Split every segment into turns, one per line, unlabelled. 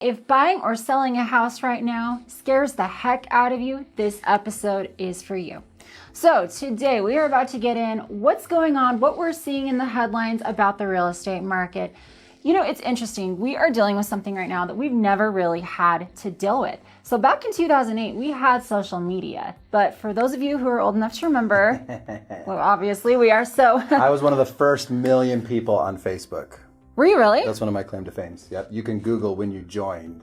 If buying or selling a house right now scares the heck out of you, this episode is for you. So today we are about to get in what's going on, what we're seeing in the headlines about the real estate market. You know, it's interesting. We are dealing with something right now that we've never really had to deal with. So back in 2008, we had social media. But for those of you who are old enough to remember, well, obviously we are so.
I was one of the first million people on Facebook.
Were you really?
That's one of my claim to fame. Yep. You can Google when you joined,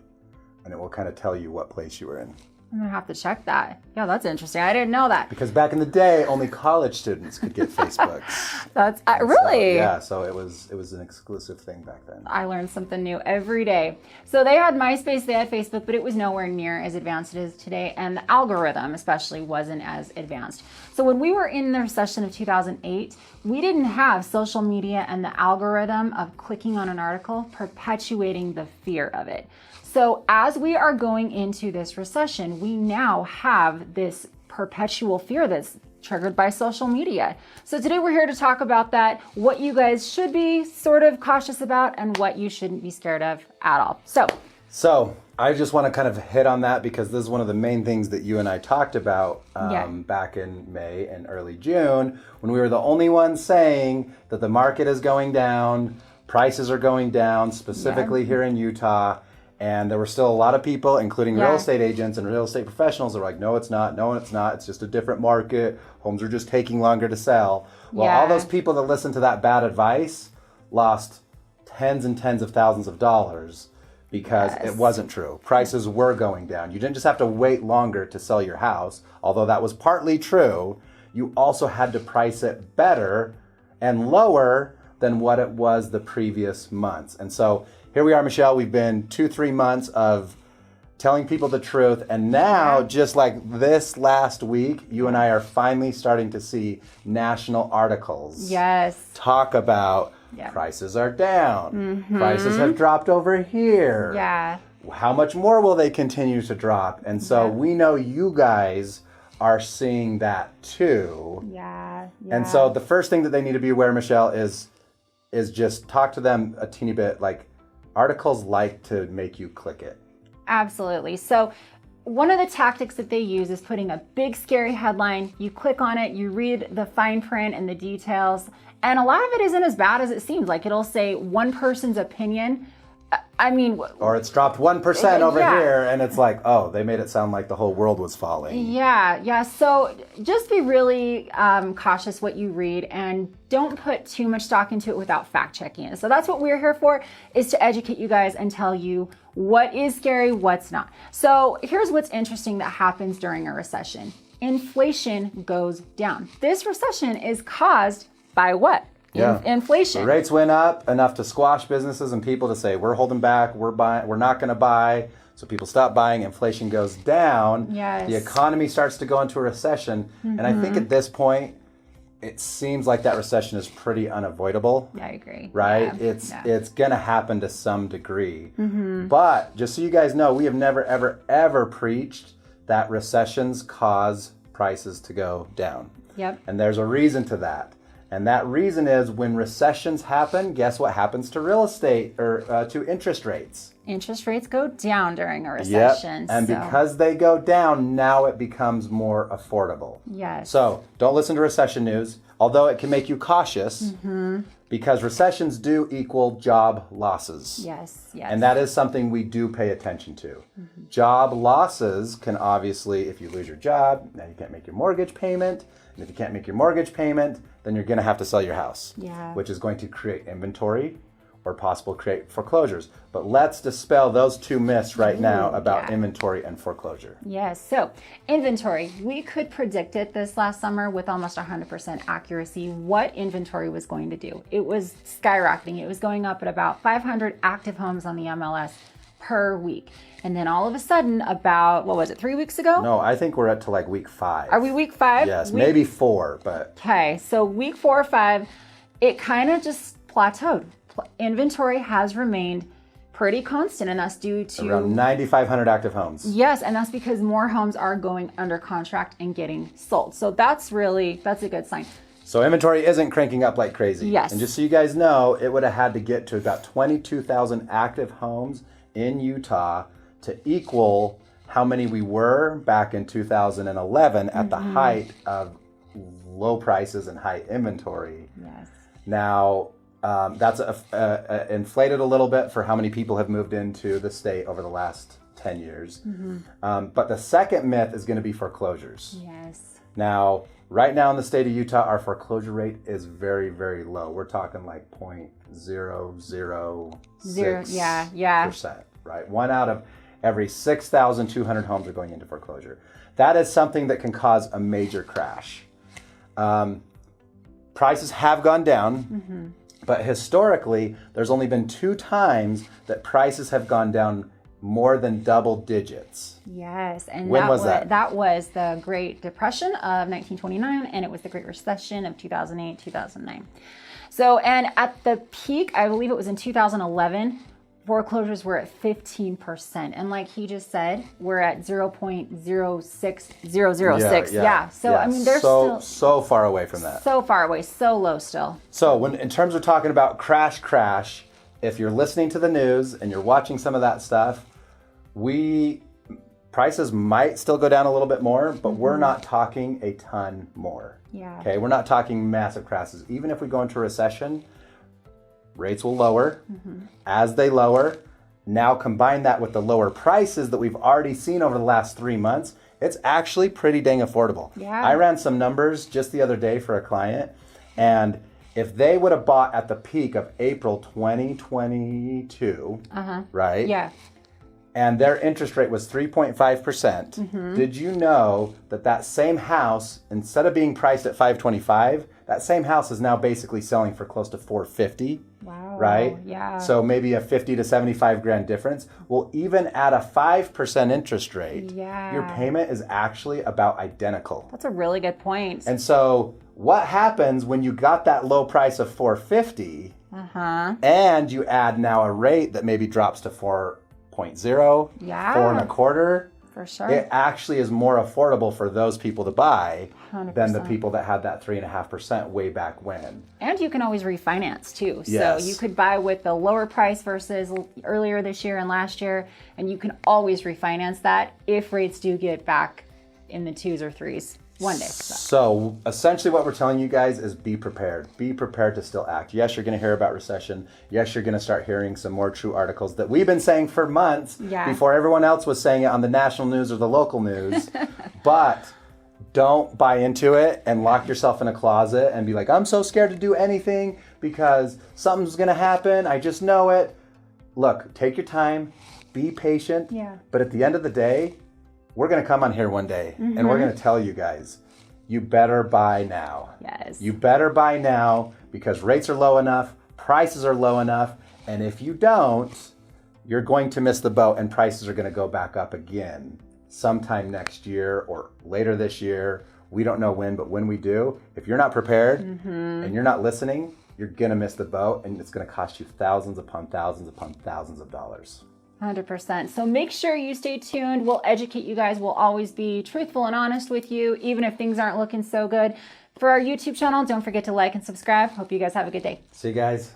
and it will kind of tell you what place you were in.
I'm gonna have to check that. Yeah, that's interesting. I didn't know that.
Because back in the day, only college students could get Facebooks.
That's really?
So it was an exclusive thing back then.
I learned something new every day. So they had MySpace, they had Facebook, but it was nowhere near as advanced as it is today, and the algorithm especially wasn't as advanced. So when we were in the recession of 2008, we didn't have social media and the algorithm of clicking on an article perpetuating the fear of it. So as we are going into this recession, we now have this perpetual fear that's triggered by social media. So today we're here to talk about that, what you guys should be sort of cautious about and what you shouldn't be scared of at all. So
I just want to kind of hit on that because this is one of the main things that you and I talked about back in May and early June when we were the only ones saying that the market is going down, prices are going down, specifically here in Utah. And there were still a lot of people, including real estate agents and real estate professionals, that were like, no, it's not. It's just a different market. Homes are just taking longer to sell. Well, all those people that listened to that bad advice lost tens and tens of thousands of dollars because it wasn't true. Prices were going down. You didn't just have to wait longer to sell your house, although that was partly true. You also had to price it better and lower than what it was the previous months. And so here we are, Michelle. We've been 2-3 months of telling people the truth. And now, just like this last week, you and I are finally starting to see national articles talk about prices are down. Prices have dropped over here. How much more will they continue to drop? And so we know you guys are seeing that too. And so the first thing that they need to be aware, Michelle, is just talk to them a teeny bit. Like, articles like to make you click it.
Absolutely. So one of the tactics that they use is putting a big scary headline. You click on it, you read the fine print and the details, and a lot of it isn't as bad as it seems. Like, it'll say one person's opinion. I mean,
or it's dropped 1% over here, and it's like, oh, they made it sound like the whole world was falling.
So just be really cautious what you read, and don't put too much stock into it without fact checking it. So that's what we're here for, is to educate you guys and tell you what is scary, what's not. So here's what's interesting that happens during a recession. Inflation goes down. This recession is caused by what? Inflation.
The rates went up enough to squash businesses and people to say, we're holding back, we're not going to buy. So people stop buying, inflation goes down. The economy starts to go into a recession. And I think at this point, it seems like that recession is pretty unavoidable.
I agree.
Right? It's going to happen to some degree. But just so you guys know, we have never, ever, ever preached that recessions cause prices to go down. And there's a reason to that. And that reason is when recessions happen, guess what happens to real estate or to interest rates?
Interest rates go down during a recession.
And because they go down, now it becomes more affordable. So don't listen to recession news, although it can make you cautious because recessions do equal job losses. And that is something we do pay attention to. Job losses can obviously, if you lose your job, now you can't make your mortgage payment. And if you can't make your mortgage payment, then you're going to have to sell your house, which is going to create inventory or possible create foreclosures. But let's dispel those two myths right now about inventory and foreclosure.
So inventory, we could predict it this last summer with almost 100% accuracy what inventory was going to do. It was skyrocketing. It was going up at about 500 active homes on the MLS per week. And then all of a sudden, about, 3 weeks ago?
No, I think we're up to like week 5.
Are we week 5?
Yes, maybe 4, but...
Okay, so week 4 or 5, it kind of just plateaued. Inventory has remained pretty constant, and that's due to...
around 9,500 active homes.
Yes, and that's because more homes are going under contract and getting sold. So that's a good sign.
So inventory isn't cranking up like crazy.
Yes.
And just so you guys know, it would have had to get to about 22,000 active homes in Utah to equal how many we were back in 2011 at the height of low prices and high inventory.
Yes.
Now, that's inflated a little bit for how many people have moved into the state over the last 10 years. But the second myth is going to be foreclosures.
Yes.
Now, right now in the state of Utah, our foreclosure rate is very, very low. We're talking like 0.006%, right? 1 out of every 6,200 homes are going into foreclosure. That is something that can cause a major crash. Prices have gone down, but historically, there's only been 2 times that prices have gone down more than double digits.
Yes, and
when was that?
That was the Great Depression of 1929, and it was the Great Recession of 2008, 2009. So, and at the peak, I believe it was in 2011, foreclosures were at 15%. And like he just said, we're at 0.06006. Yeah. So, I mean, they're
so far away from that.
So far away, so low still.
So when in terms of talking about crash, if you're listening to the news and you're watching some of that stuff, prices might still go down a little bit more, but we're not talking a ton more.
Yeah.
Okay, we're not talking massive crashes. Even if we go into a recession, rates will lower. As they lower, now combine that with the lower prices that we've already seen over the last 3 months, it's actually pretty dang affordable.
Yeah.
I ran some numbers just the other day for a client, and if they would have bought at the peak of April 2022, right?
Yeah.
And their interest rate was 3.5%. Did you know that same house, instead of being priced at $525, that same house is now basically selling for close to $450?
Wow.
Right?
Yeah.
So maybe a 50 to 75 grand difference. Well, even at a 5% interest rate, your payment is actually about identical.
That's a really good point.
And so what happens when you got that low price of $450 and you add now a rate that maybe drops to 4.0, 4.25?
For sure.
It actually is more affordable for those people to buy
100%.
than the people that had that 3.5% way back when.
And you can always refinance too.
Yes.
So you could buy with the lower price versus earlier this year and last year, and you can always refinance that if rates do get back in the 2s or 3s one day.
So essentially what we're telling you guys is be prepared. Be prepared to still act. Yes, you're going to hear about recession. Yes, you're going to start hearing some more true articles that we've been saying for months before everyone else was saying it on the national news or the local news. But don't buy into it and lock yourself in a closet and be like, I'm so scared to do anything because something's going to happen. I just know it. Look, take your time. Be patient. But at the end of the day, we're going to come on here one day and we're going to tell you guys, you better buy now.
Yes.
You better buy now because rates are low enough, prices are low enough, and if you don't, you're going to miss the boat and prices are going to go back up again sometime next year or later this year. We don't know when, but when we do, if you're not prepared and you're not listening, you're going to miss the boat and it's going to cost you thousands upon thousands upon thousands of dollars.
100%. So make sure you stay tuned. We'll educate you guys. We'll always be truthful and honest with you, even if things aren't looking so good. For our YouTube channel, don't forget to like and subscribe. Hope you guys have a good day.
See you guys.